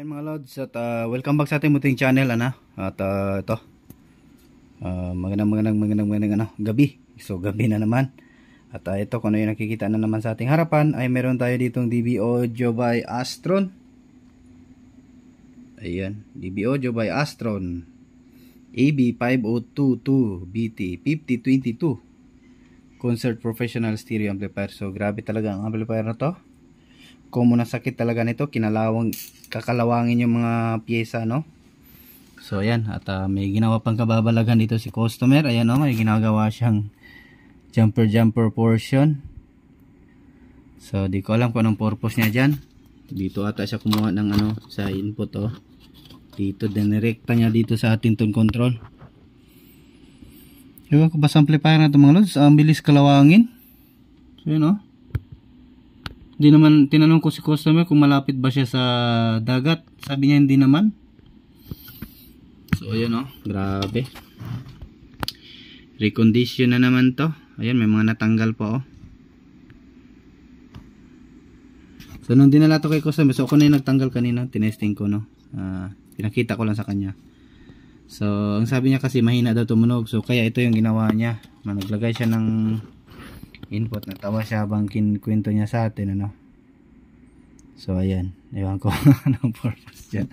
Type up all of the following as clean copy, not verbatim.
Ayan mga lods, at welcome back sa ating muting channel ana. At ito magandang gabi. So gabi na naman. At ito kung ano yung nakikita na naman sa ating harapan ay meron tayo ditong DB Audio by Astron. Ayan, DB Audio by Astron AB5022BT5022 Concert Professional Stereo Amplifier. So grabe talaga ang amplifier na to. Kung muna sakit talaga nito, kakalawangin yung mga pyesa, no? So ayan, at may ginawa pang kababalagan dito si customer. Ayan, no, may ginagawa siyang jumper portion. So di ko alam kung anong purpose niya dyan. Dito ata siya kumuha ng ano sa input, oh. Dito dinirekta niya dito sa ating tone control. Ewan ko ba sa amplifier na ito mga lods, ang bilis kalawangin. So yun, oh. Hindi naman, tinanong ko si customer kung malapit ba siya sa dagat. Sabi niya hindi naman. So ayan, oh, grabe. Recondition na naman to. Ayan, may mga natanggal pa, oh. So nung dinala to kay customer, so ako na yung nagtanggal kanina. Tinesting ko, no. Pinakita ko lang sa kanya. So ang sabi niya kasi mahina daw tumunog. So kaya ito yung ginawa niya. Naglagay siya ng input, natawa siya habang kwento niya sa atin, ano. So ayan, ewan ko anong purpose dyan.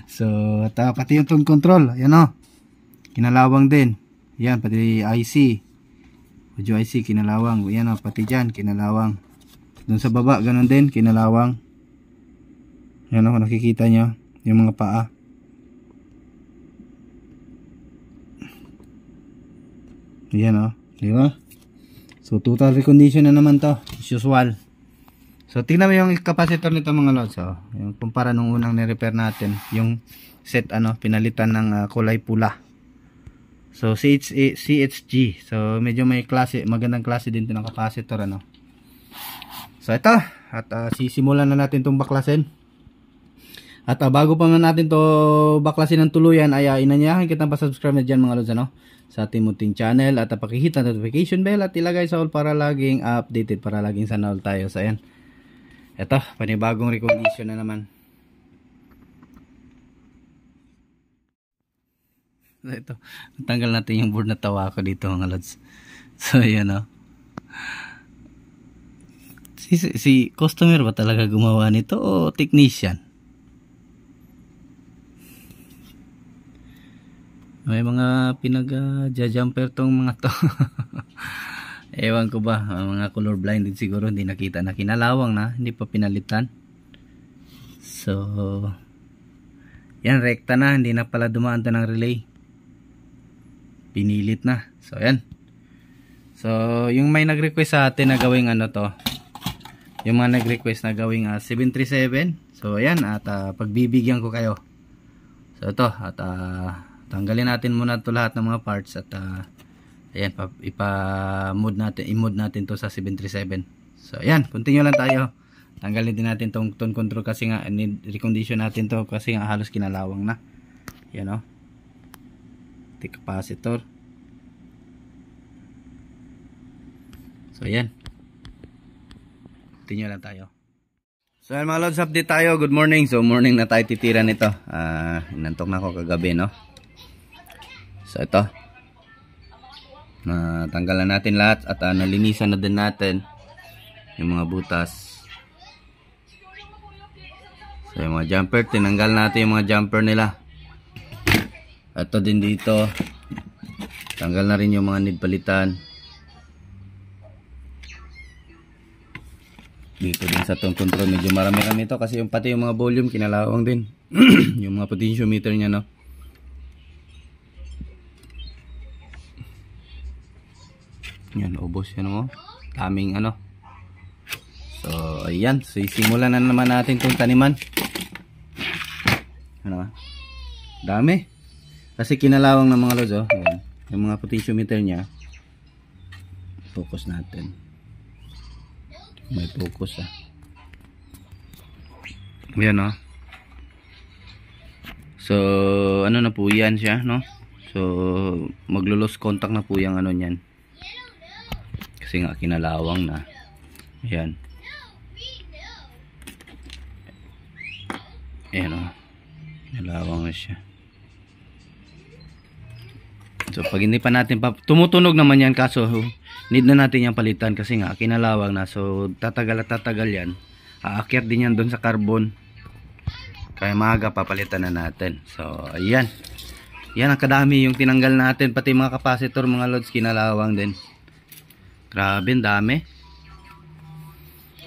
So pati yung tone control, ayan, oh, kinalawang din. Ayan, pati IC, audio IC kinalawang. Ayan, oh, pati dyan kinalawang. Dun sa baba ganun din kinalawang. Ayan, oh, nakikita nyo yung mga paa. Ayan, oh, di ba? So total recondition na naman to, as usual. So tingnan mo yung capacitor nito mga lods, oh. Yung kumpara nung unang ni-repair natin, yung set ano, pinalitan ng kulay pula. So CHG. So medyo may klase, magandang klase din 'to ng capacitor, ano. So ito, at sisimulan na natin tong baklasin. At bago pa man natin to baklasin ng tuluyan, ay inanyayahan kitang pa-subscribe na dyan mga lods, ano, sa ating muting channel, at pakihit ang notification bell at ilagay sa all para laging updated, para laging sana all tayo. So ayan, eto, panibagong recondition na naman. So ito, tanggal natin yung board na tawa ko dito mga lods. So ayan, oh. Si customer ba talaga gumawa nito o technician? May mga pinag-jumper tong mga to. Ewan ko ba, mga color blinded siguro, hindi nakita na, kinalawang na, hindi pa pinalitan. So yan, rekta na, hindi na pala dumaan to ng relay, pinilit na. So yan. So yung may nag-request sa atin na gawing ano to, yung mga nag-request na gawing 737. So ayan, at pagbibigyan ko kayo. So ito, at tanggalin natin muna ito lahat ng mga parts, at ayan, i-mode natin to sa 737. So ayan, continue lang tayo. Tanggalin din natin tong tone control kasi nga recondition natin to kasi nga halos kinalawang na. Yan, oh, capacitor. So ayan, continue lang tayo. So ayan mga lods, update tayo. Good morning. So morning na tayo titira nito. Inantok na ako kagabi, no. So ito, tanggalan natin lahat, at nalinisan na din natin yung mga butas. So yung mga jumper, tinanggal natin yung mga jumper nila. Ito din dito, tanggal na rin yung mga need palitan. Dito din sa tone control, medyo marami-rami ito kasi pati yung mga volume kinalawang din. Yung mga potentiometer nya, no. Yan, ubos yan, oh. Daming ano. So ayan, so isimulan na naman natin itong taniman. Ano ba? Dami. Kasi kinalawang ng mga lods, oh. Ayan. Yung mga potentiometer nya, focus natin. May focus, ah. Ayan, oh. So ano na po yan siya, no? So maglo-lose contact na po yung ano niyan. Kasi nga kinalawang na. Ayan. Ayan, oh. Nilawang na siya. So pag hindi pa natin tumutunog naman yan, kaso need na natin yan palitan kasi nga kinalawang na. So tatagal at tatagal yan. Aakyat din yan doon sa carbon. Kaya maaga papalitan na natin. So ayan. Yan ang kadami yung tinanggal natin. Pati mga capacitor mga lods kinalawang din. Grabe, dami.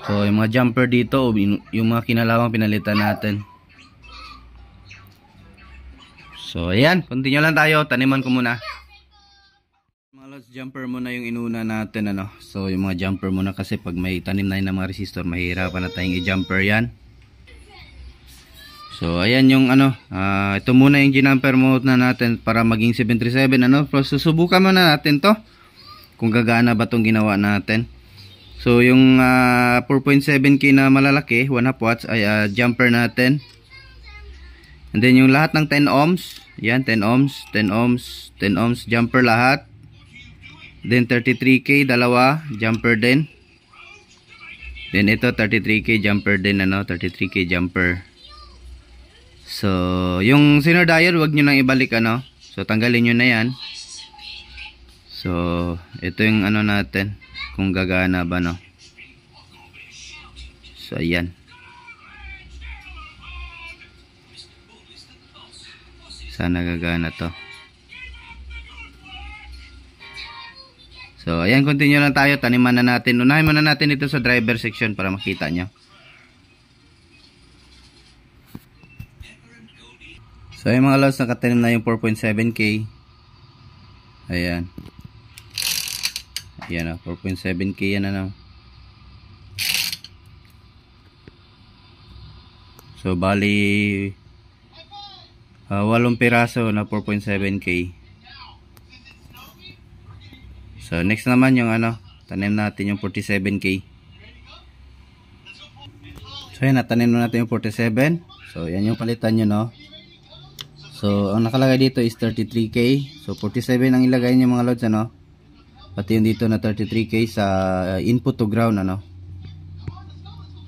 So yung mga jumper dito, yung mga kinalawang pinalitan natin. So ayan, continue lang tayo. Taniman ko muna. Mga lods, jumper muna yung inuna natin, ano. So yung mga jumper muna kasi pag may tanim na yun ng mga resistor, mahirapan na tayong i-jumper yan. So ayan yung ano, ito muna yung ginamper mode na natin para maging 737, ano. Pero susubukan muna natin to kung gagana ba tong ginawa natin. So yung 4.7K na malalaki 1/2 watts ay jumper natin. And then yung lahat ng 10 ohms, yan 10 ohms, 10 ohms, 10 ohms jumper lahat. Then 33K dalawa jumper din. Then ito 33K jumper din, ano, 33K jumper. So yung Zener diode wag niyo nang ibalik, ano. So tanggalin niyo na yan. So ito yung ano natin, kung gagana ba, no. So ayan. Sana gagana to. So ayan, continue lang tayo. Taniman na natin. Unahin muna natin ito sa driver section para makita nyo. So ayan mga lods, nakatanim na yung 4.7K. Ayan. Ayan, 4.7K yan, ano. So bali 8 piraso na 4.7K. So next naman yung ano, tanim natin yung 47K. So yan, natanim na natin yung 47. So yan yung palitan nyo, no. So ang nakalagay dito is 33K. So 47 ang ilagay nyo mga lods, ano. Pati yung dito na 33K sa input to ground, ano.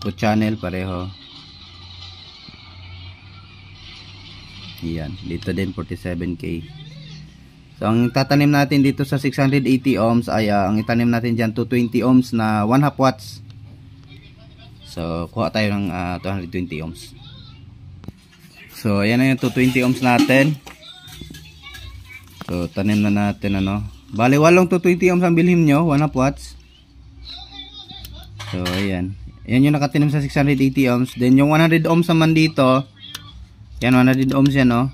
To channel pareho. Yan, dito din 47K. So ang tatanim natin dito sa 680 ohms ay ang itanim natin dyan 220 ohms na 1/2 watts. So kuha tayo ng 220 ohms. So ayan na yung 220 ohms natin. So tanim na natin, ano. Bali 8 220 ohms ang bilhin nyo, 1/2 watts. So ayan. Yan yung nakatanim sa 680 ohms. Then yung 100 ohms naman dito, yan 100 ohms yan, no.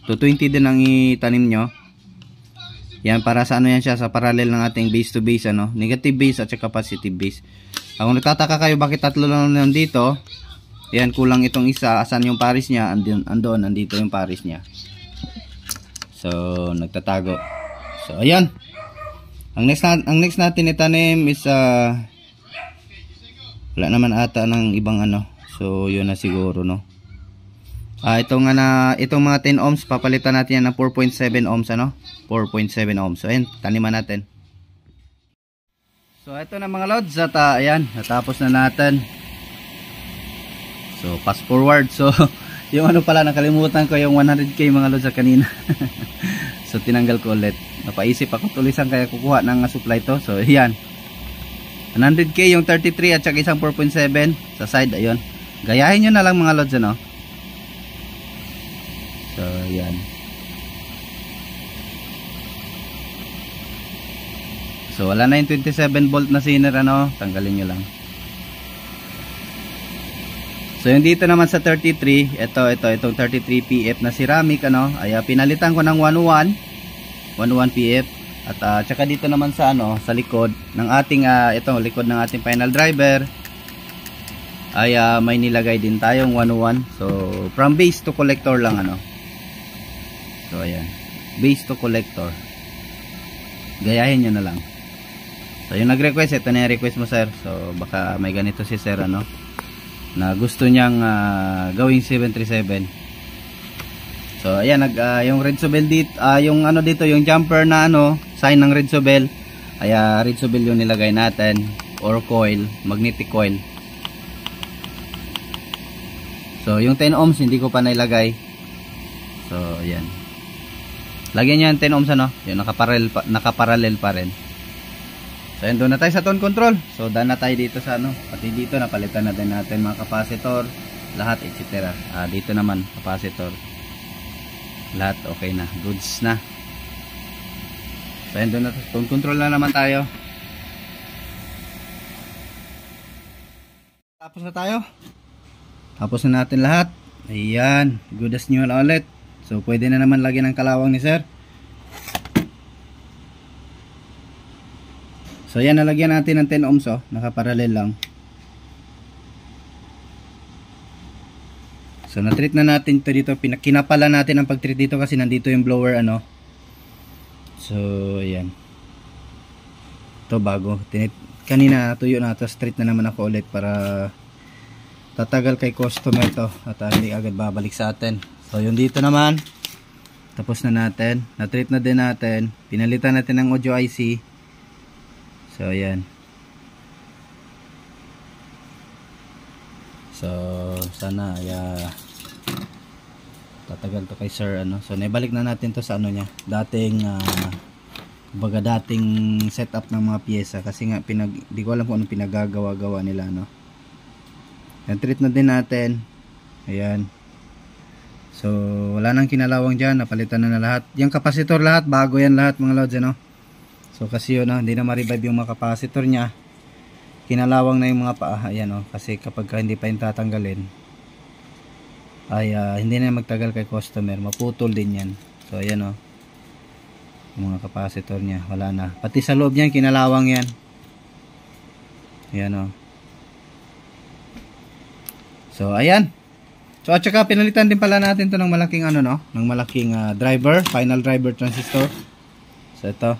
220 din ang itanim nyo. Yan, para sa ano yan siya, sa parallel ng ating base to base, ano. Negative base at saka positive base. Kung nagtataka kayo bakit tatlo lang nandito, yan, kulang itong isa. Asan yung paris niya? Andun, andito yung paris niya. So nagtatago. So ayan. Ang next natin itanim is wala naman ata ng ibang ano. So yun na siguro, no. Itong mga 10 ohms papalitan natin yan ng 4.7 ohms, ano? 4.7 ohms. So ayan, taniman natin. So ito na mga lods at ayan, natapos na natin. So fast forward. So yung ano pala, nakalimutan ko yung 100K mga lods at kanina. So tinanggal ko ulit. Napaisip ako tulisan kaya kukuha ng supply to. So ayan, 100K yung 33 at saka isang 4.7 sa side. Ayun, gayahin nyo na lang mga lods, ano. So ayan. So wala na yung 27 volt na Zener, ano. Tanggalin nyo lang. So yung dito naman sa 33, itong 33 PF na ceramic, ano, ay pinalitan ko ng 101 PF. At tsaka dito naman sa ano, sa likod ng ating likod ng ating final driver ay may nilagay din tayong 101. So from base to collector lang, ano. So ayan, base to collector. Gayahin nyo na lang. So yung nag-request, ito na yung request mo, sir. So baka may ganito si sir, ano, na gusto niyang gawing 737. So ayan, yung red sobel dito, yung ano dito, yung jumper na ano, sign ng red sobel, ay red sobel yung nilagay natin, or coil, magnetic coil. So yung 10 ohms hindi ko pa nailagay. So ayan, lagyan nyo yung 10 ohms ano, yung nakaparallel pa rin. So ayan, doon na tayo sa tone control. So daan na tayo dito sa ano, pati dito napalitan na din natin mga capacitor, lahat etc. Dito naman capacitor, lahat okay na, goods na. So ayan, doon na tone control na naman tayo. Tapos na tayo. Tapos na natin lahat. Ayan, good as new ulit. So pwede na naman lagyan ng kalawang ni sir. So ayan, nalagyan natin ng 10 ohms oh, nakaparallel lang. So na-treat na natin ito dito. Kinapala natin ang pag-treat dito kasi nandito yung blower ano. So ayan, ito bago. Kanina tuyo na, tapos treat na naman ako ulit para tatagal kay customer to at hindi agad babalik sa atin. So yung dito naman tapos na natin, na-treat na din natin, pinalitan natin ng audio IC. So ayan, so sana tatagal to kay sir ano. So naibalik na natin to sa ano niya, dating dating setup ng mga piyesa kasi nga di ko alam kung anong pinagagawa-gawa nila no. Yan, treat na din natin. Ayan, so wala nang kinalawang dyan, napalitan na lahat. Yung capacitor lahat bago yan lahat mga lods ano. So kasi yun hindi na ma-revive yung mga capacitor nya, kinalawang na yung mga paa. Ayan oh, kasi kapag hindi pa yung tatanggalin ay hindi na magtagal kay customer, maputol din yan. So ayan oh, yung mga capacitor nya wala na, pati sa loob niyan kinalawang yan. Ayan oh. So ayan, so at saka pinalitan din pala natin to ng malaking ano no, ng malaking driver, final driver transistor. So ito,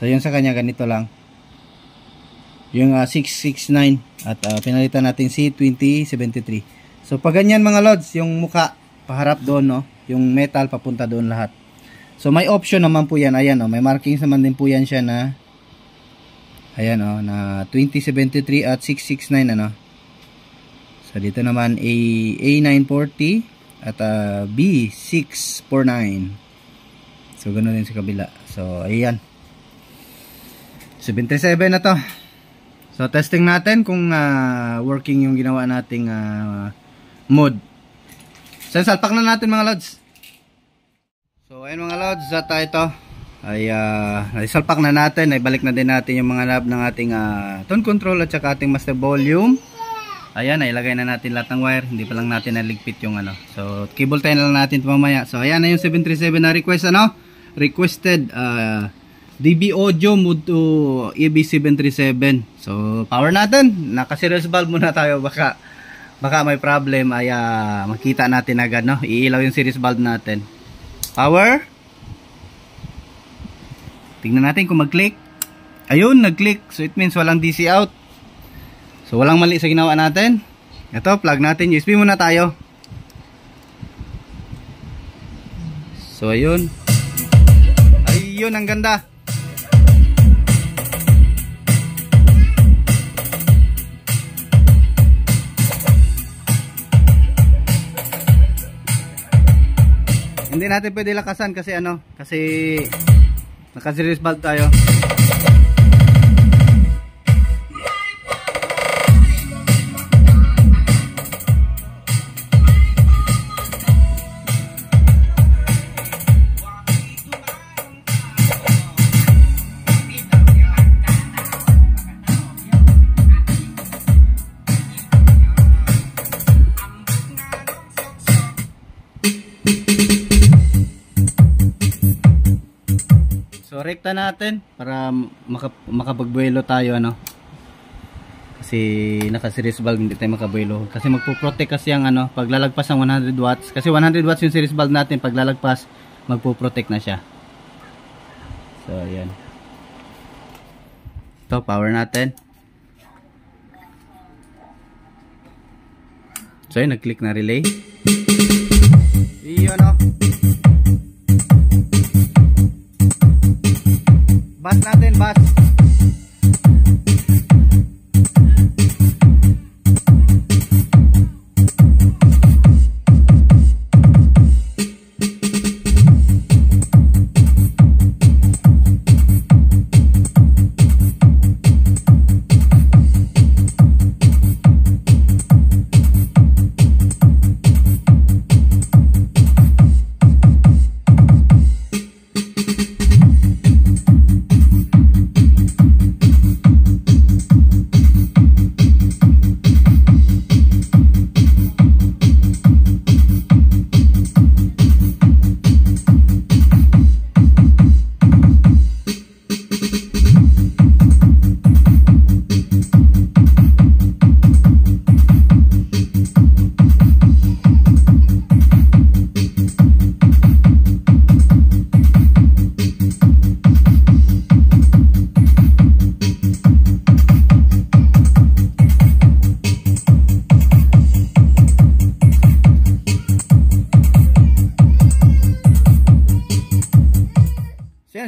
so yung sa kanya ganito lang, yung 669 at pinalitan natin C2073. So pag ganyan mga lods, yung muka paharap doon no, yung metal papunta doon lahat. So may option naman po yan, ayan oh, may markings naman din po yan siya na ayan oh, na 2073 at 669 ano. So dito naman A940 at B649. So ganoon din sa kabila. So ayan, 737 na to. So testing natin kung working yung ginawa nating mode. So salpak na natin mga lods. So ayun mga lods, at ito ay naisalpak na natin, ay balik na din natin yung mga knob ng ating tone control at saka ating master volume. Ayan, ilagay na natin lahat ng wire, hindi pa lang natin naligpit yung ano. So cable tie na lang natin ito mamaya. So ayan na yung 737 na request ano, requested DB audio mode to EB737. So power natin, naka serious valve muna tayo, baka may problem ay makita natin agad no, iilaw yung series valve natin. Power, tingnan natin kung mag-click. Ayun, nag-click, so it means walang DC out. So walang mali sa ginawa natin. Ito, plug natin, USB muna tayo. So ayun, ang ganda. Hindi natin pwede lakasan kasi ano, kasi naka-series valve tayo. So rekta natin para makapagbuelo tayo ano. Kasi naka-series valve, hindi tayo makabuelo. Kasi magpo-protect kasi ang ano, paglalagpas ng 100 watts. Kasi 100 watts yung series valve natin, paglalagpas magpo-protect na siya. So ayan. Ito, power natin. So yun, nag-click na relay. Iyon o. Bus natin, bus.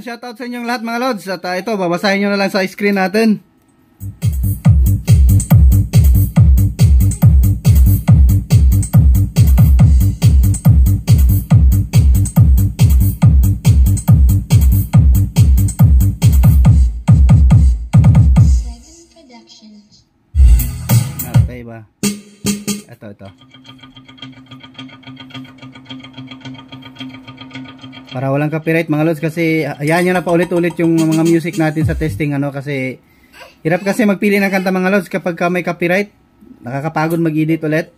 shoutout sa inyong lahat mga lods. At ito, babasahin nyo na lang sa screen natin. Okay ba? Ito. Para walang copyright mga lods, kasi ayan nyo na pa ulit-ulit yung mga music natin sa testing kasi hirap kasi magpili ng kanta mga lods kapag may copyright. Nakakapagod mag-edit ulit.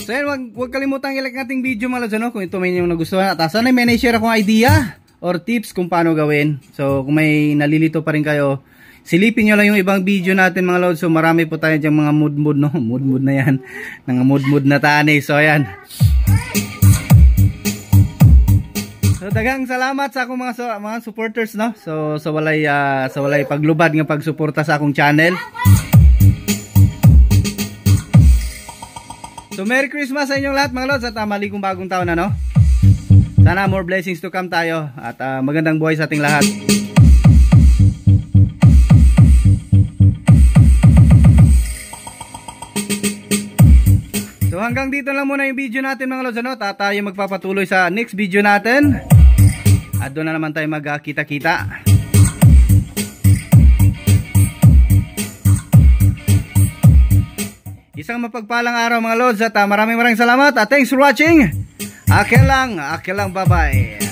So yan, huwag kalimutang i-like nating video mga lods, kung ito may inyong nagustuhan. At sana may na-share akong idea or tips kung paano gawin. So kung may nalilito pa rin kayo, silipin nyo lang yung ibang video natin mga lods. So marami po tayo dyan mga mood no? Mood na yan. Mga mood na tani. So ayan. So daghang salamat sa akong mga supporters no. So sa walay paglubad nga pagsuporta sa akong channel. So Merry Christmas sa inyong lahat mga lods at maligong bagong taon na no. Sana more blessings to come tayo at magandang buhay sa ating lahat. So hanggang dito lang muna yung video natin mga lods at tayo magpapatuloy sa next video natin. At doon na naman tayo magkita-kita. Isang mapagpalang araw mga lods at maraming salamat at thanks for watching. Akin lang, bye bye.